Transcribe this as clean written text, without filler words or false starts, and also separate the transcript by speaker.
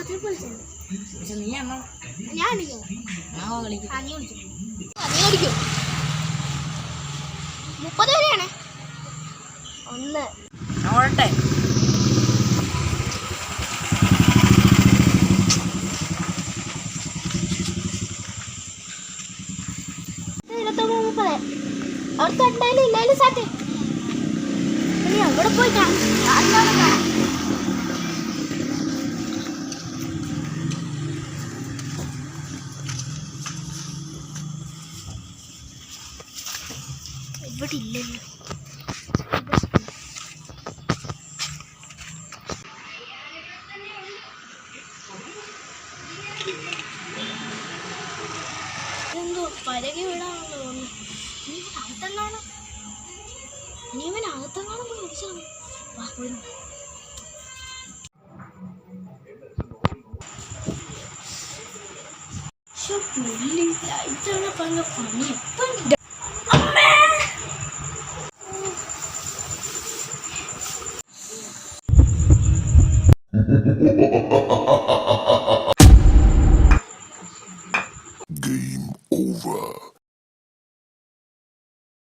Speaker 1: പക്ഷെ നീ എണ്ണ
Speaker 2: ഞാൻ
Speaker 1: കളിക്കും.
Speaker 2: 30 വരെയാണ്. 1
Speaker 1: ഓടട്ടെ.
Speaker 2: അടുത്ത എന്തായാലും ഇല്ലായാലും സാറ്റേ ഇനി അവിടെ പോയി കാണാം. ഇവിടെ ഇല്ലല്ലോ. എന്തോ പരകി വിടാണെന്ന് തോന്നുന്നു. ഇനി ഇവൻ അകത്തെങ്ങാനും പോയി വിളിച്ചാണ്. ലൈറ്റാണ് പറഞ്ഞ പണി എപ്പം
Speaker 3: Ha ha ha ha ha ha!